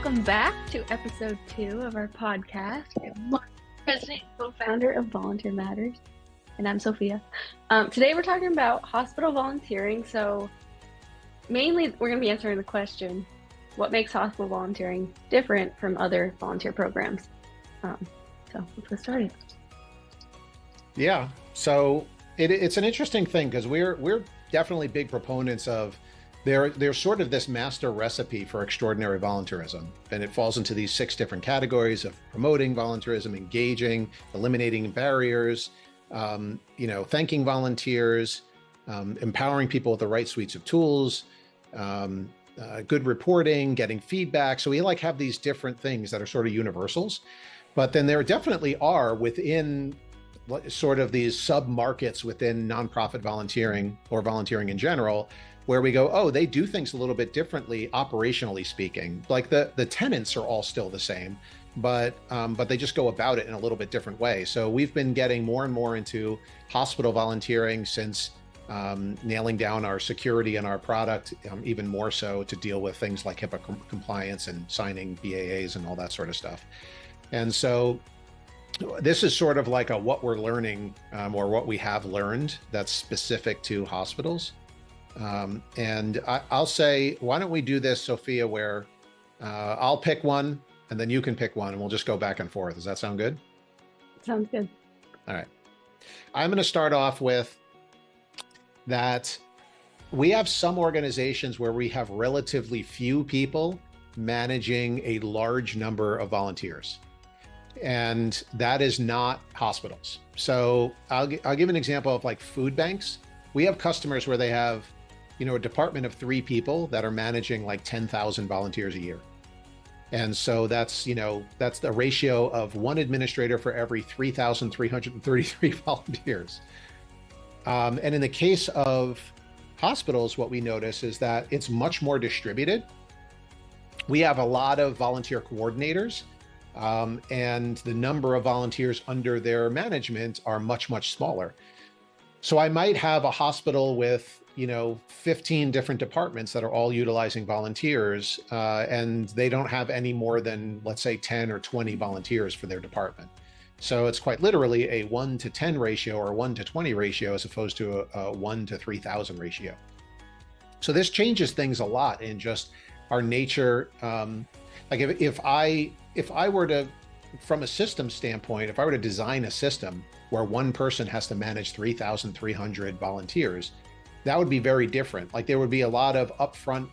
Welcome back to episode 2 of our podcast. I'm president and co-founder of Volunteer Matters, and I'm Sophia. Today we're talking about hospital volunteering. So mainly we're going to be answering the question, what makes hospital volunteering different from other volunteer programs? So let's get started. Yeah, so it's an interesting thing because we're definitely big proponents of there's sort of this master recipe for extraordinary volunteerism, and it falls into these 6 different categories of promoting volunteerism, engaging, eliminating barriers, thanking volunteers, empowering people with the right suites of tools, good reporting, getting feedback. So we have these different things that are sort of universals, but then there definitely are within sort of these sub-markets within nonprofit volunteering or volunteering in general, where we go, oh, they do things a little bit differently, operationally speaking. Like the tenets are all still the same, but they just go about it in a little bit different way. So we've been getting more and more into hospital volunteering since nailing down our security and our product, even more so to deal with things like HIPAA compliance and signing BAAs and all that sort of stuff. And so this is sort of like what we're learning or what we have learned that's specific to hospitals. And I'll say, why don't we do this, Sophia, where I'll pick one and then you can pick one and we'll just go back and forth. Does that sound good? Sounds good. All right. I'm going to start off with that we have some organizations where we have relatively few people managing a large number of volunteers. And that is not hospitals. So I'll give an example of like food banks. We have customers where they have a department of 3 people that are managing like 10,000 volunteers a year. And so that's the ratio of 1 administrator for every 3,333 volunteers. And in the case of hospitals, what we notice is that it's much more distributed. We have a lot of volunteer coordinators, and the number of volunteers under their management are much, much smaller. So I might have a hospital with 15 different departments that are all utilizing volunteers, and they don't have any more than, let's say, 10 or 20 volunteers for their department. So it's quite literally a 1 to 10 ratio or 1 to 20 ratio as opposed to a 1 to 3,000 ratio. So this changes things a lot in just our nature. Like if I were to, from a system standpoint, if I were to design a system where one person has to manage 3,300 volunteers, that would be very different. Like there would be a lot of upfront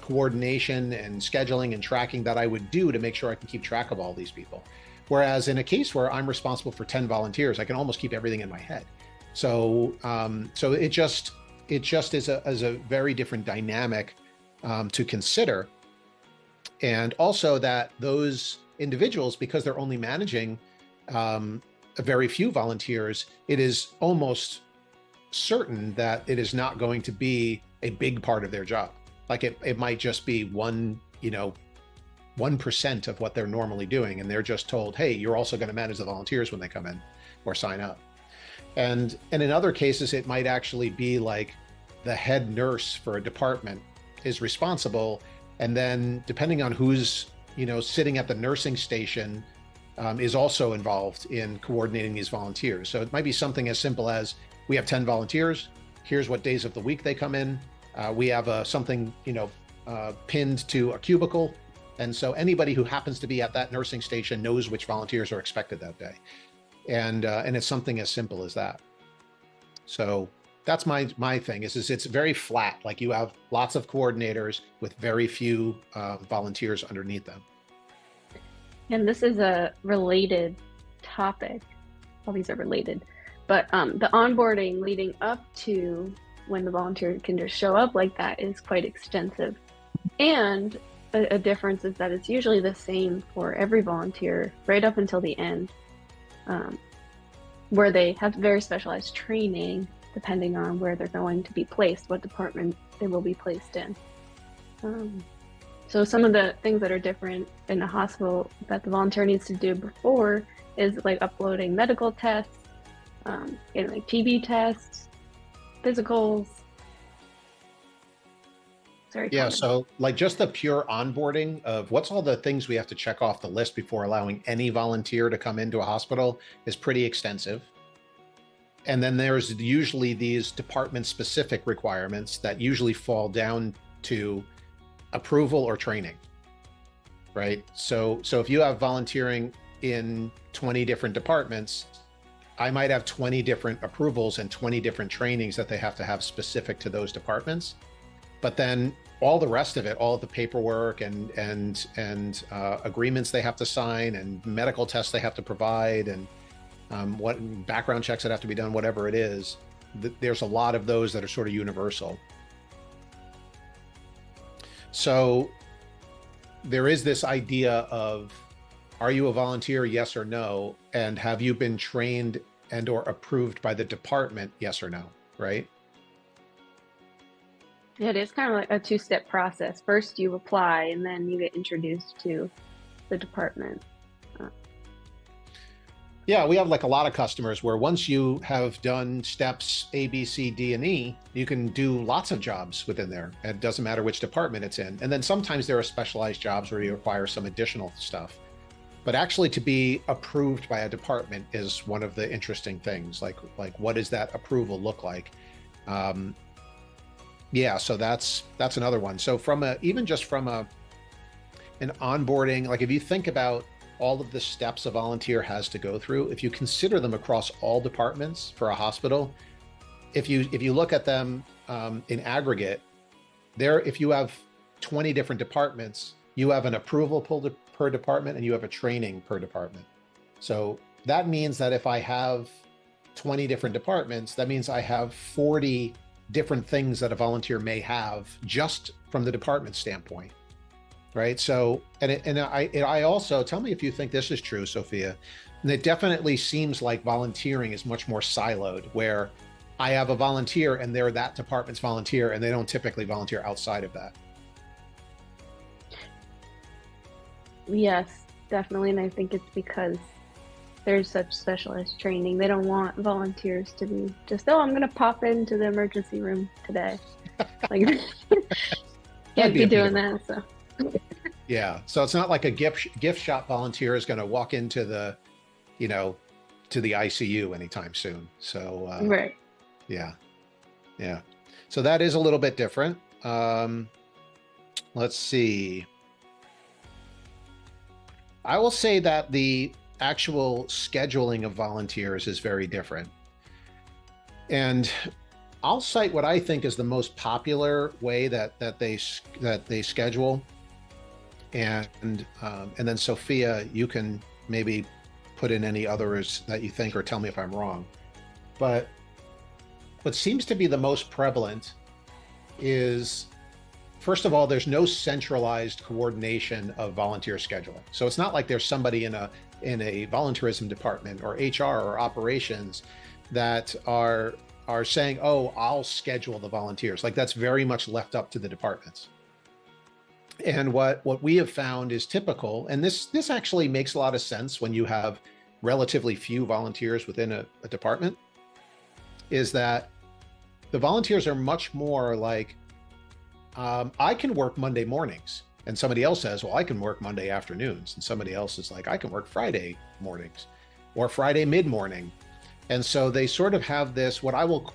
coordination and scheduling and tracking that I would do to make sure I can keep track of all these people. Whereas in a case where I'm responsible for 10 volunteers, I can almost keep everything in my head. So it just is a very different dynamic to consider. And also that those individuals, because they're only managing a very few volunteers, it is almost certain that it is not going to be a big part of their job. Like it might just be 1% of what they're normally doing. And they're just told, hey, you're also going to manage the volunteers when they come in or sign up. And in other cases, it might actually be like the head nurse for a department is responsible. And then depending on who's, sitting at the nursing station is also involved in coordinating these volunteers. So it might be something as simple as, we have 10 volunteers. Here's what days of the week they come in. We have something, pinned to a cubicle. And so anybody who happens to be at that nursing station knows which volunteers are expected that day. And it's something as simple as that. So that's my thing is it's very flat. Like you have lots of coordinators with very few volunteers underneath them. And this is a related topic. All these are related. But the onboarding leading up to when the volunteer can just show up like that is quite extensive. And a difference is that it's usually the same for every volunteer right up until the end, where they have very specialized training depending on where they're going to be placed, what department they will be placed in. So some of the things that are different in a hospital that the volunteer needs to do before is like uploading medical tests, getting like TB tests, physicals, It's very Yeah, common. so like just the pure onboarding of what's all the things we have to check off the list before allowing any volunteer to come into a hospital is pretty extensive. And then there's usually these department specific requirements that usually fall down to approval or training, right? So if you have volunteering in 20 different departments, I might have 20 different approvals and 20 different trainings that they have to have specific to those departments. But then all the rest of it, all of the paperwork and agreements they have to sign and medical tests they have to provide and what background checks that have to be done, whatever it is, there's a lot of those that are sort of universal. So there is this idea of, are you a volunteer, yes or no? And have you been trained and or approved by the department, yes or no, right? It is kind of like a two-step process. First, you apply, and then you get introduced to the department. Yeah, we have like a lot of customers where once you have done steps A, B, C, D, and E, you can do lots of jobs within there. It doesn't matter which department it's in. And then sometimes there are specialized jobs where you require some additional stuff. But actually to be approved by a department is one of the interesting things. Like what does that approval look like? Yeah, so that's another one. So even just from an onboarding, like if you think about all of the steps a volunteer has to go through, if you consider them across all departments for a hospital, if you look at them in aggregate, if you have 20 different departments, you have an approval per department and you have a training per department. So that means that if I have 20 different departments, that means I have 40 different things that a volunteer may have just from the department standpoint. Right. So, I also, tell me if you think this is true, Sophia, and it definitely seems like volunteering is much more siloed, where I have a volunteer and they're that department's volunteer and they don't typically volunteer outside of that. Yes, definitely. And I think it's because there's such specialized training. They don't want volunteers to be just, oh, I'm going to pop into the emergency room today. Like, can't be doing that. So. Yeah. So it's not like a gift shop volunteer is going to walk into the ICU anytime soon. So, right. Yeah. Yeah. So that is a little bit different. Let's see. I will say that the actual scheduling of volunteers is very different. And I'll cite what I think is the most popular way that they schedule. And then Sophia, you can maybe put in any others that you think, or tell me if I'm wrong. But what seems to be the most prevalent is, first of all, there's no centralized coordination of volunteer scheduling. So it's not like there's somebody in a volunteerism department or HR or operations that are saying, oh, I'll schedule the volunteers. Like that's very much left up to the departments. And what we have found is typical, and this actually makes a lot of sense when you have relatively few volunteers within a department, is that the volunteers are much more like, I can work Monday mornings. And somebody else says, well, I can work Monday afternoons. And somebody else is like, I can work Friday mornings or Friday mid-morning. And so they sort of have this, what I will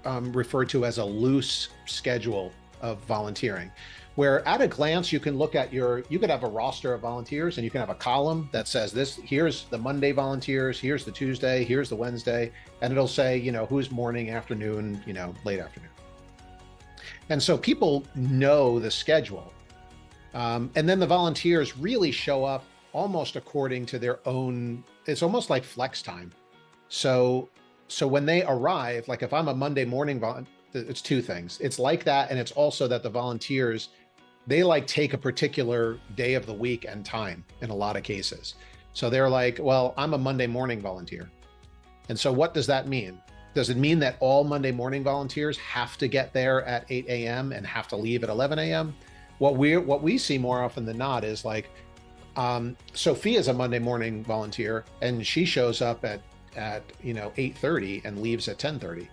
refer to as a loose schedule of volunteering, where at a glance, you can look at you could have a roster of volunteers and you can have a column that says here's the Monday volunteers, here's the Tuesday, here's the Wednesday, and it'll say, who's morning, afternoon, late afternoon. And so people know the schedule. And then the volunteers really show up almost according to their own, it's almost like flex time. So when they arrive, like if I'm a Monday morning it's two things. It's like that. And it's also that the volunteers, they like take a particular day of the week and time in a lot of cases. So they're like, well, I'm a Monday morning volunteer. And so what does that mean? Does it mean that all Monday morning volunteers have to get there at 8 a.m. and have to leave at 11 a.m.? What we see more often than not is like, Sophia's a Monday morning volunteer and she shows up at 8:30 and leaves at 10:30.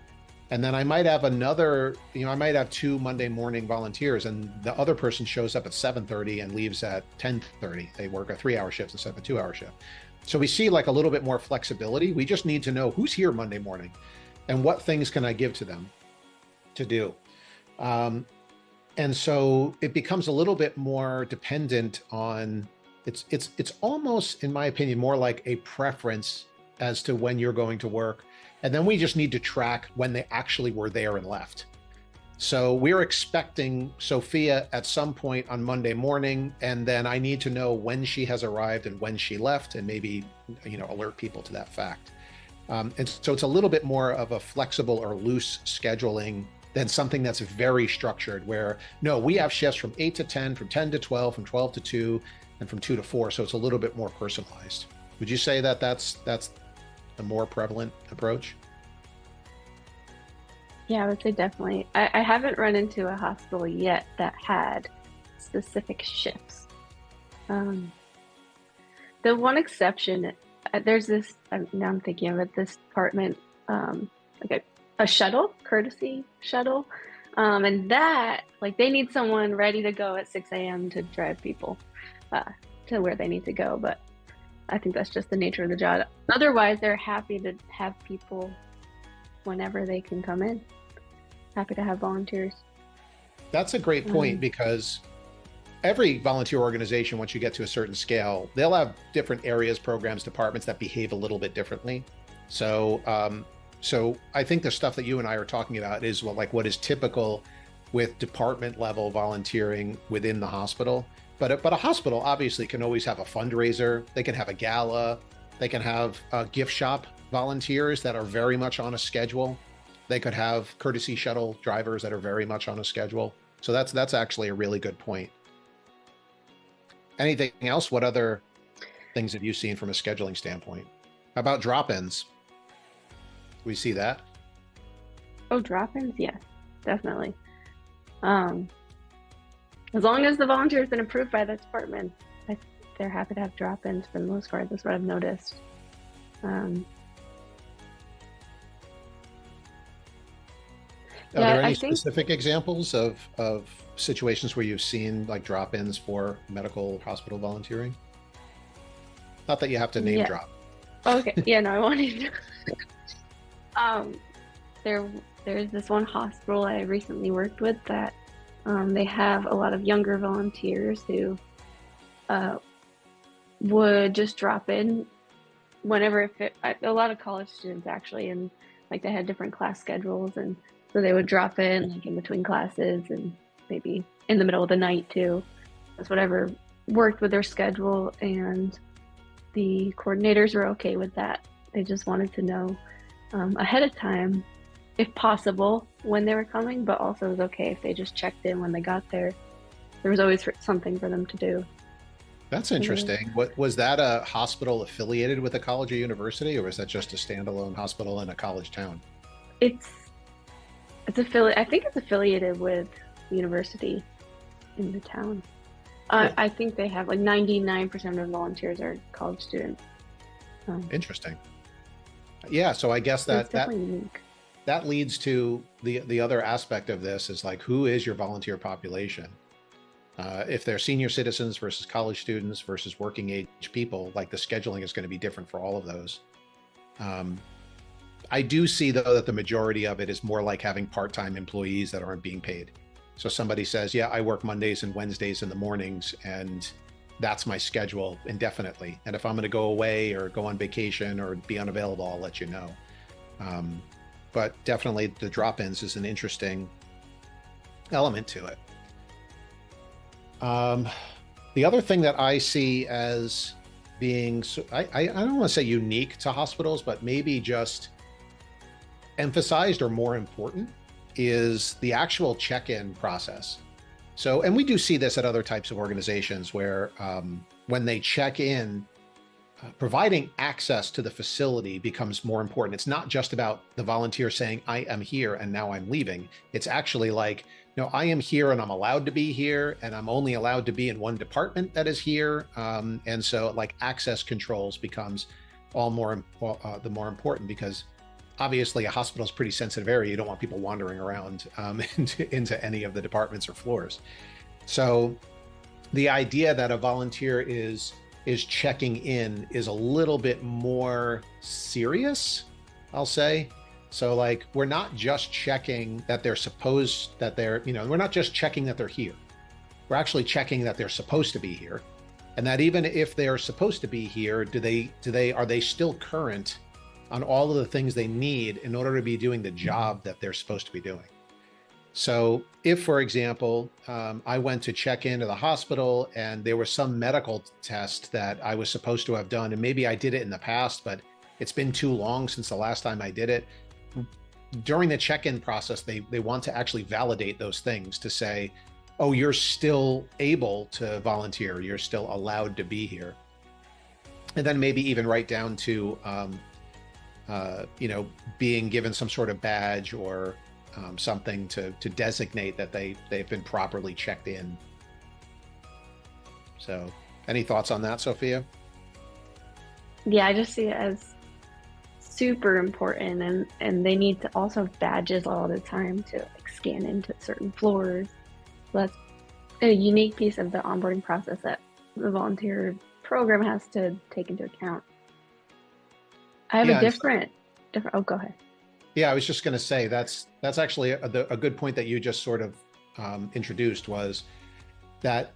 And then I might have another, I might have two Monday morning volunteers, and the other person shows up at 7:30 and leaves at 10:30. They work a 3-hour shift instead of a 2-hour shift. So we see like a little bit more flexibility. We just need to know who's here Monday morning and what things can I give to them to do. And so it becomes a little bit more dependent on, it's almost, in my opinion, more like a preference as to when you're going to work. And then we just need to track when they actually were there and left. So we're expecting Sophia at some point on Monday morning, and then I need to know when she has arrived and when she left, and maybe, alert people to that fact. And so it's a little bit more of a flexible or loose scheduling than something that's very structured, where no, we have shifts from 8 to 10, from 10 to 12, from 12 to 2, and from 2 to 4. So it's a little bit more personalized. Would you say that that's a more prevalent approach? Yeah, I would say definitely. I haven't run into a hospital yet that had specific shifts. The one exception, there's this, now I'm thinking of it, this department, like a shuttle, courtesy shuttle. And that, like, they need someone ready to go at 6 a.m. to drive people to where they need to go. But I think that's just the nature of the job. Otherwise, they're happy to have people whenever they can come in. Happy to have volunteers. That's a great point, because every volunteer organization, once you get to a certain scale, they'll have different areas, programs, departments that behave a little bit differently. So, so I think the stuff that you and I are talking about is what is typical with department level volunteering within the hospital. But a hospital obviously can always have a fundraiser. They can have a gala. They can have gift shop volunteers that are very much on a schedule. They could have courtesy shuttle drivers that are very much on a schedule. So that's actually a really good point. Anything else? What other things have you seen from a scheduling standpoint? How about drop-ins? We see that? Oh, drop-ins? Yes, definitely. As long as the volunteer has been approved by the department, they're happy to have drop-ins for the most part. That's what I've noticed. Are there any specific examples of situations where you've seen like drop-ins for medical hospital volunteering? Not that you have to name drop. Okay. Yeah, no, I wanted to. There's this one hospital I recently worked with that they have a lot of younger volunteers who would just drop in whenever it fit. A lot of college students actually, and like they had different class schedules, and so they would drop in like in between classes and maybe in the middle of the night too. That's whatever worked with their schedule, and the coordinators were okay with that. They just wanted to know ahead of time, if possible, when they were coming, but also it was okay if they just checked in when they got there. There was always something for them to do. That's interesting. What was that, a hospital affiliated with a college or university, or was that just a standalone hospital in a college town? It's affiliated. I think it's affiliated with the university in the town. Cool. I think they have like 99% of volunteers are college students. Interesting. Yeah, so I guess that unique. That leads to the other aspect of this is like, who is your volunteer population? If they're senior citizens versus college students versus working age people, like the scheduling is going to be different for all of those. I do see though that the majority of it is more like having part-time employees that aren't being paid. So somebody says, yeah, I work Mondays and Wednesdays in the mornings, and that's my schedule indefinitely. And if I'm going to go away or go on vacation or be unavailable, I'll let you know. But definitely the drop-ins is an interesting element to it. The other thing that I see as being, I don't want to say unique to hospitals, but maybe just emphasized or more important, is the actual check-in process. So, and we do see this at other types of organizations where when they check in, providing access to the facility becomes more important. It's not just about the volunteer saying, I am here and now I'm leaving. It's actually like, no, I am here and I'm allowed to be here, and I'm only allowed to be in one department that is here. And so like access controls becomes the more important, because obviously a hospital is a pretty sensitive area. You don't want people wandering around into any of the departments or floors. So the idea that a volunteer is checking in is a little bit more serious, I'll say. So like, we're not just checking that we're not just checking that they're here. We're actually checking that they're supposed to be here. And that even if they're supposed to be here, are they still current on all of the things they need in order to be doing the job that they're supposed to be doing? So if, for example, I went to check into the hospital and there was some medical test that I was supposed to have done, and maybe I did it in the past, but it's been too long since the last time I did it. During the check-in process, they want to actually validate those things to say, oh, you're still able to volunteer, you're still allowed to be here. And then maybe even right down to, being given some sort of badge or something to designate that they've been properly checked in. So any thoughts on that, Sophia? Yeah, I just see it as super important, and they need to also have badges all the time to like scan into certain floors. So that's a unique piece of the onboarding process that the volunteer program has to take into account. I have a different. Oh, go ahead. Yeah, I was just going to say that's actually a good point that you just sort of introduced, was that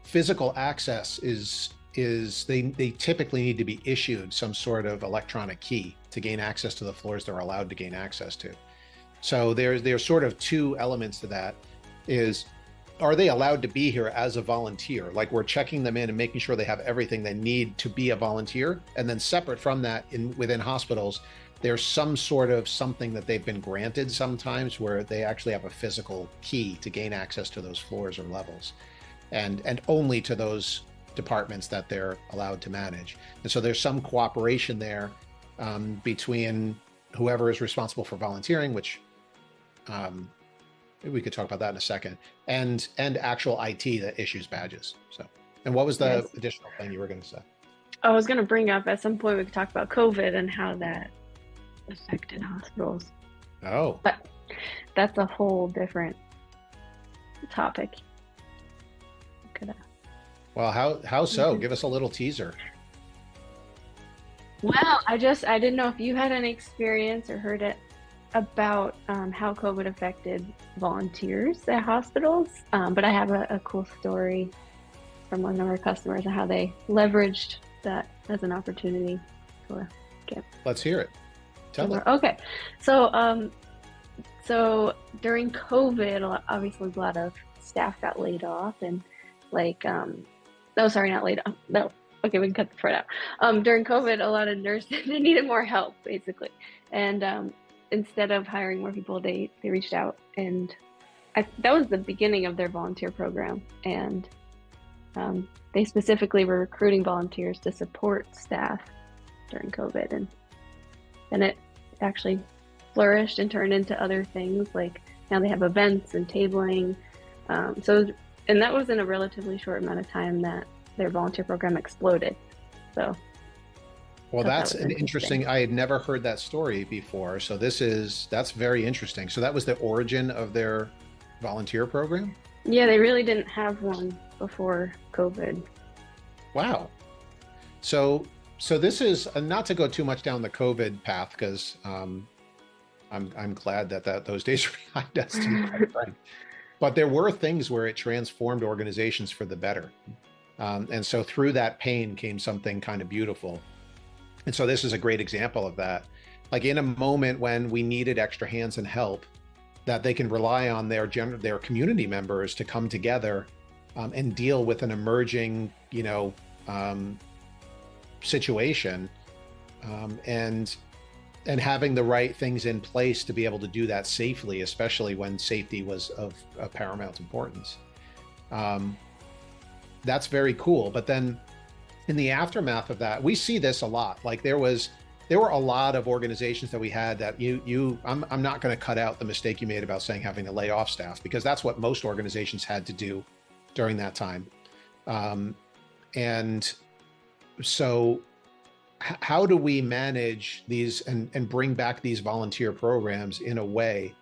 physical access is they typically need to be issued some sort of electronic key to gain access to the floors they're allowed to gain access to. So there's sort of two elements to that. Are they allowed to be here as a volunteer? Like, we're checking them in and making sure they have everything they need to be a volunteer. And then separate from that, within hospitals, there's some sort of something that they've been granted sometimes where they actually have a physical key to gain access to those floors or levels, and only to those departments that they're allowed to manage. And so there's some cooperation there between whoever is responsible for volunteering, which we could talk about that in a second, and actual IT that issues badges. So, and what was the additional thing you were going to say? I was going to bring up at some point we could talk about COVID and how that affected hospitals. Oh, but that's a whole different topic. Well, how so? Give us a little teaser. Well, I didn't know if you had any experience or heard it about how COVID affected volunteers at hospitals, but I have a cool story from one of our customers and how they leveraged that as an opportunity to get. Let's hear it. Tell me. Okay, so during COVID, obviously a lot of staff got laid off, and no, sorry, not laid off. No, okay, we can cut the part out. During COVID, a lot of nurses they needed more help, basically, and instead of hiring more people, they reached out, and that was the beginning of their volunteer program, and they specifically were recruiting volunteers to support staff during COVID, and then it actually flourished and turned into other things. Like now they have events and tabling. And that was in a relatively short amount of time that their volunteer program exploded. So, well, that's an interesting. I had never heard that story before. So that's very interesting. So that was the origin of their volunteer program? Yeah, they really didn't have one before COVID. Wow. So this is not to go too much down the COVID path, because I'm glad that those days are behind us, to be quite frank. But there were things where it transformed organizations for the better. And so through that pain came something kind of beautiful. And so this is a great example of that. Like in a moment when we needed extra hands and help, that they can rely on their community members to come together and deal with an emerging, situation, and having the right things in place to be able to do that safely, especially when safety was of paramount importance. That's very cool. But then in the aftermath of that, we see this a lot. Like there were a lot of organizations that we had that I'm not going to cut out the mistake you made about saying having to lay off staff, because that's what most organizations had to do during that time. And so how do we manage these and bring back these volunteer programs in a way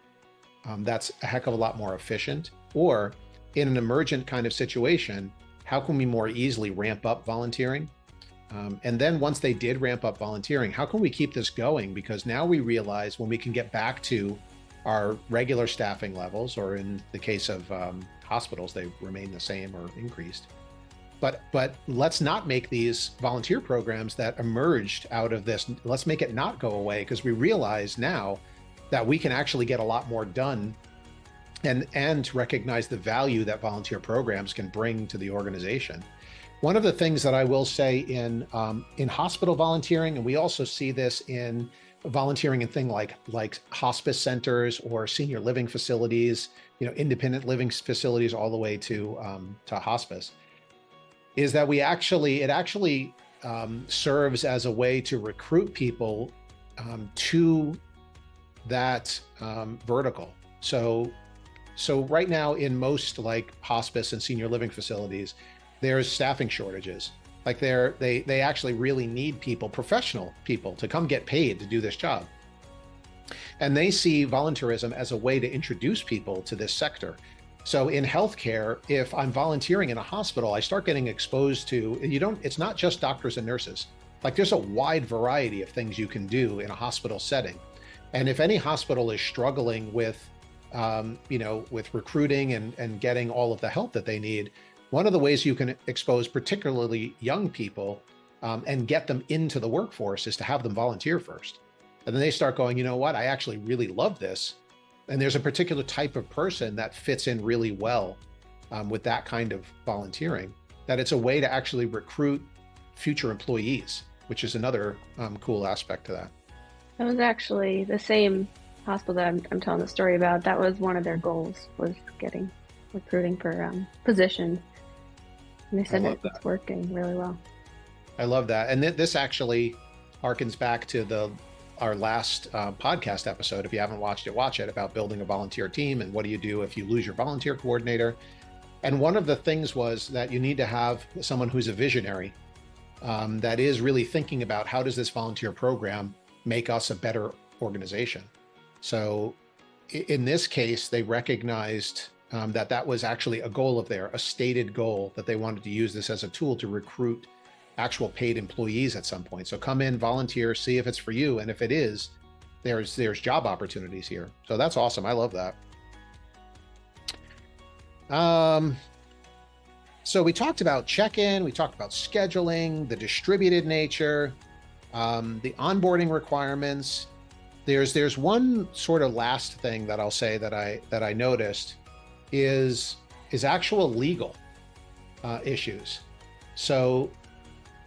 that's a heck of a lot more efficient? Or in an emergent kind of situation, how can we more easily ramp up volunteering? And then once they did ramp up volunteering, how can we keep this going? Because now we realize when we can get back to our regular staffing levels, or in the case of hospitals, they remain the same or increased. But let's not make these volunteer programs that emerged out of this, let's make it not go away, because we realize now that we can actually get a lot more done and recognize the value that volunteer programs can bring to the organization. One of the things that I will say in hospital volunteering, and we also see this in volunteering in things like hospice centers or senior living facilities, independent living facilities, all the way to hospice, is that it actually serves as a way to recruit people to that vertical. So right now in most like hospice and senior living facilities, there's staffing shortages. Like they actually really need people, professional people, to come get paid to do this job. And they see volunteerism as a way to introduce people to this sector. So in healthcare, if I'm volunteering in a hospital, I start getting exposed to, it's not just doctors and nurses. Like there's a wide variety of things you can do in a hospital setting. And if any hospital is struggling with, with recruiting and getting all of the help that they need, one of the ways you can expose particularly young people and get them into the workforce is to have them volunteer first. And then they start going, you know what, I actually really love this. And there's a particular type of person that fits in really well with that kind of volunteering, that it's a way to actually recruit future employees, which is another cool aspect to that. That was actually the same hospital that I'm telling the story about. That was one of their goals, was recruiting for positions. And they said it's working really well. I love that. And this actually harkens back to our last podcast episode. If you haven't watched it, watch it, about building a volunteer team and what do you do if you lose your volunteer coordinator. And one of the things was that you need to have someone who's a visionary, that is really thinking about how does this volunteer program make us a better organization. So in this case, they recognized that was actually a goal of theirs, a stated goal, that they wanted to use this as a tool to recruit actual paid employees at some point. So come in, volunteer, see if it's for you. And if it is, there's job opportunities here. So that's awesome. I love that. So we talked about check-in, we talked about scheduling, the distributed nature, the onboarding requirements. There's one sort of last thing that I'll say that I noticed is actual legal issues. So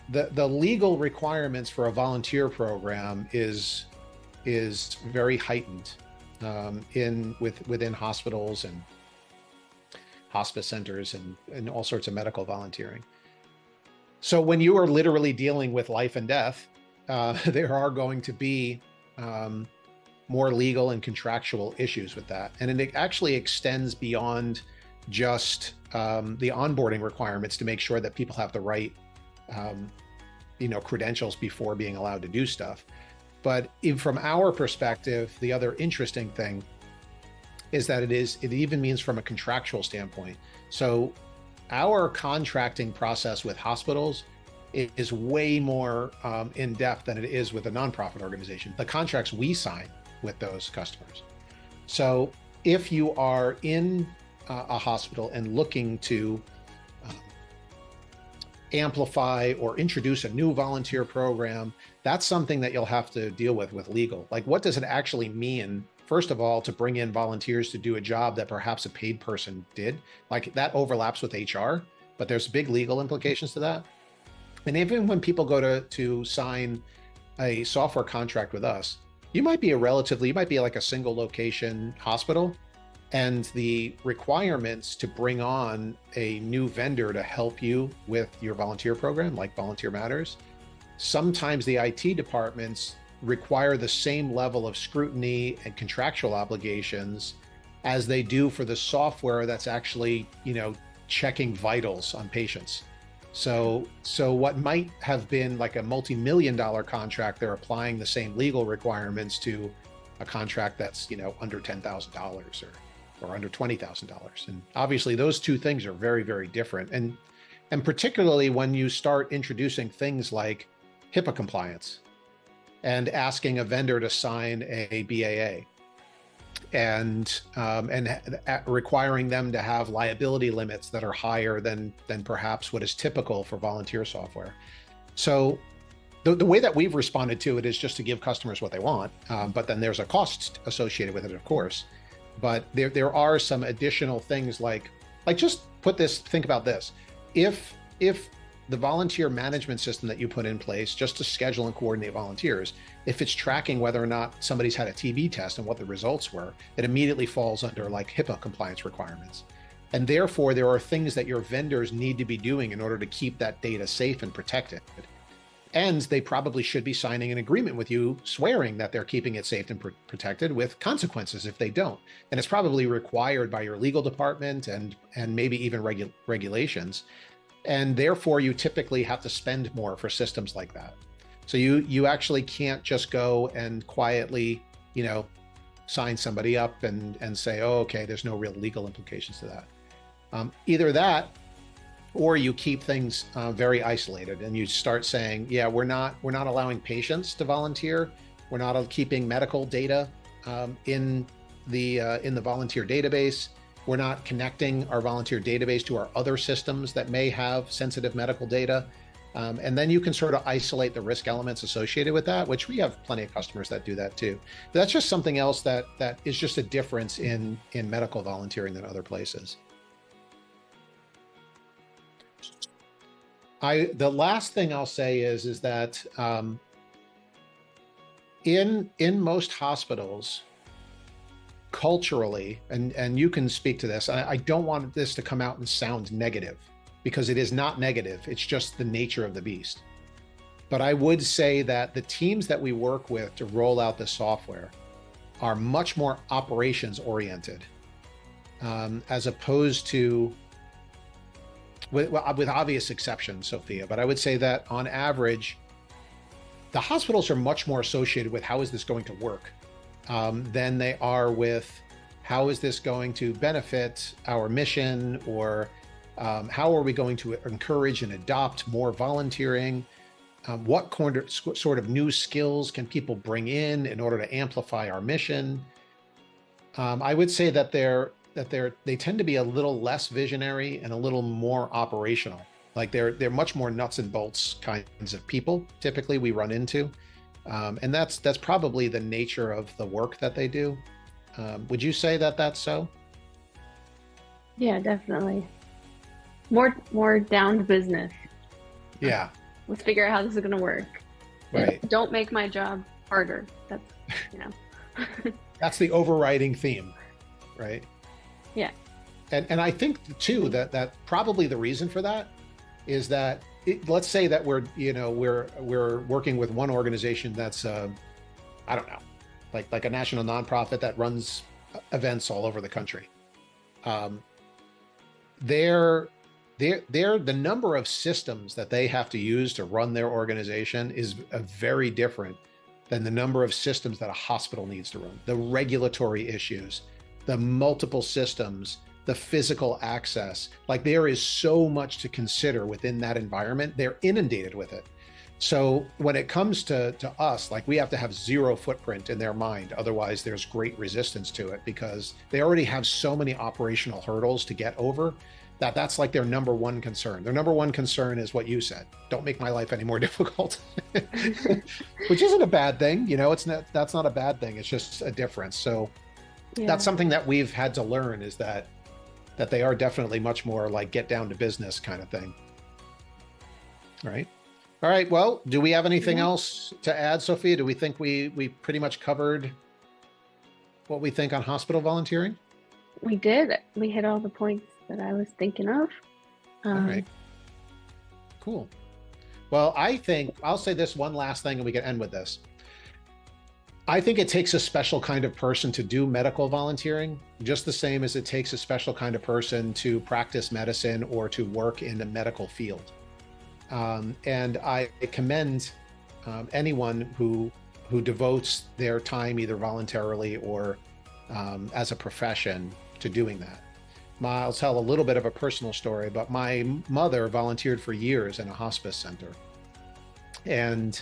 the legal requirements for a volunteer program is very heightened within hospitals and hospice centers and all sorts of medical volunteering. So when you are literally dealing with life and death, there are going to be more legal and contractual issues with that. And it actually extends beyond just the onboarding requirements to make sure that people have the right credentials before being allowed to do stuff. But from our perspective, the other interesting thing is that it even means from a contractual standpoint. So our contracting process with hospitals is way more in depth than it is with a nonprofit organization, the contracts we sign with those customers. So if you are in a hospital and looking to amplify or introduce a new volunteer program, that's something that you'll have to deal with legal. Like, what does it actually mean, first of all, to bring in volunteers to do a job that perhaps a paid person did? Like, that overlaps with HR, but there's big legal implications to that. And even when people go to sign a software contract with us, you might be like a single location hospital, and the requirements to bring on a new vendor to help you with your volunteer program, like Volunteer Matters, sometimes the IT departments require the same level of scrutiny and contractual obligations as they do for the software that's actually, checking vitals on patients. So what might have been like a multi-million-dollar contract, they're applying the same legal requirements to a contract that's, under $10,000 or under $20,000. And obviously those two things are very, very different. And particularly when you start introducing things like HIPAA compliance and asking a vendor to sign a BAA and requiring them to have liability limits that are higher than perhaps what is typical for volunteer software. So the way that we've responded to it is just to give customers what they want, but then there's a cost associated with it, of course. But there are some additional things like just think about this. If the volunteer management system that you put in place just to schedule and coordinate volunteers, if it's tracking whether or not somebody's had a TB test and what the results were, it immediately falls under like HIPAA compliance requirements. And therefore, there are things that your vendors need to be doing in order to keep that data safe and protected. And they probably should be signing an agreement with you, swearing that they're keeping it safe and protected with consequences if they don't. And it's probably required by your legal department and maybe even regulations. And therefore, you typically have to spend more for systems like that. So you actually can't just go and quietly, sign somebody up and say, oh, okay, there's no real legal implications to that. Either that, or you keep things very isolated and you start saying, yeah, we're not allowing patients to volunteer. We're not keeping medical data in the volunteer database. We're not connecting our volunteer database to our other systems that may have sensitive medical data. And then you can sort of isolate the risk elements associated with that, which we have plenty of customers that do that too. But that's just something else that is just a difference in medical volunteering than other places. The last thing I'll say is that in most hospitals, culturally, and you can speak to this, I don't want this to come out and sound negative, because it is not negative. It's just the nature of the beast. But I would say that the teams that we work with to roll out the software are much more operations oriented, as opposed to, with obvious exceptions, Sophia, but I would say that on average, the hospitals are much more associated with how is this going to work than they are with how is this going to benefit our mission, or how are we going to encourage and adopt more volunteering? What sort of new skills can people bring in order to amplify our mission? I would say that they tend to be a little less visionary and a little more operational. Like they're much more nuts and bolts kinds of people typically we run into. And that's probably the nature of the work that they do. Would you say that that's so? Yeah, definitely. More down to business. Yeah. Let's figure out how this is going to work. Right. Don't make my job harder. That's, That's the overriding theme, right? Yeah. And I think too that probably the reason for that is that let's say that we're working with one organization that's I don't know, like a national nonprofit that runs events all over the country. The number of systems that they have to use to run their organization is very different than the number of systems that a hospital needs to run. The regulatory issues, the multiple systems, the physical access, like there is so much to consider within that environment. They're inundated with it. So when it comes to us, like we have to have zero footprint in their mind. Otherwise there's great resistance to it because they already have so many operational hurdles to get over that's like their number one concern. Their number one concern is what you said. Don't make my life any more difficult, which isn't a bad thing. That's not a bad thing. It's just a difference. So that's something that we've had to learn is that they are definitely much more like get down to business kind of thing. Right. All right. Well, do we have anything else to add, Sophia? Do we think we pretty much covered what we think on hospital volunteering? We did. We hit all the points that I was thinking of. All right. Cool. Well, I think I'll say this one last thing and we can end with this. I think it takes a special kind of person to do medical volunteering, just the same as it takes a special kind of person to practice medicine or to work in the medical field. And I commend anyone who devotes their time either voluntarily or as a profession to doing that. I'll tell a little bit of a personal story, but my mother volunteered for years in a hospice center. And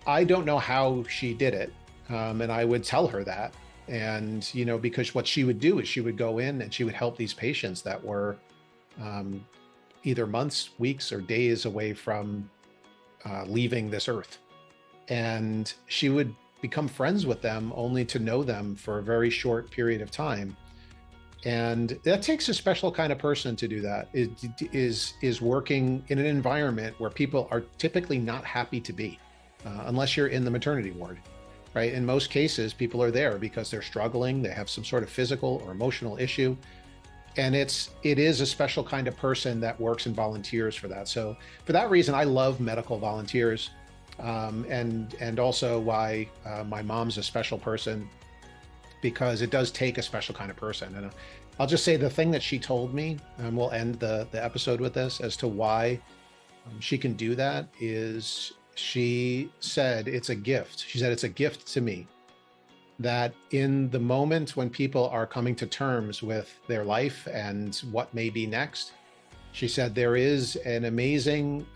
I don't know how she did it. And I would tell her that. And, you know, because what she would do is she would go in and she would help these patients that were either months, weeks, or days away from leaving this earth. And she would become friends with them only to know them for a very short period of time. And that takes a special kind of person to do that. It is working in an environment where people are typically not happy to be, unless you're in the maternity ward, right? In most cases, people are there because they're struggling, they have some sort of physical or emotional issue. And it is a special kind of person that works and volunteers for that. So for that reason, I love medical volunteers, and also why my mom's a special person, because it does take a special kind of person. And I'll just say the thing that she told me, and we'll end the episode with this, as to why she can do that, is she said it's a gift. She said it's a gift to me that in the moment when people are coming to terms with their life and what may be next, she said there is an amazing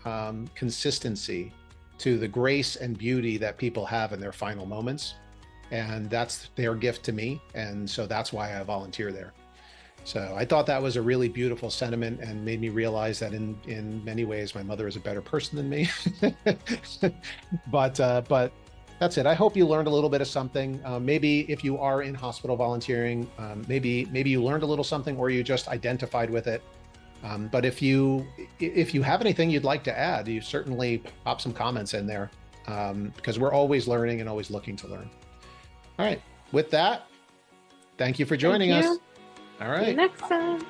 consistency to the grace and beauty that people have in their final moments. And that's their gift to me. And so that's why I volunteer there. So I thought that was a really beautiful sentiment and made me realize that in many ways, my mother is a better person than me. But that's it. I hope you learned a little bit of something. Maybe if you are in hospital volunteering, maybe you learned a little something, or you just identified with it. But if you have anything you'd like to add, you certainly pop some comments in there, because we're always learning and always looking to learn. All right. With that, thank you for joining us. All right. See you next time.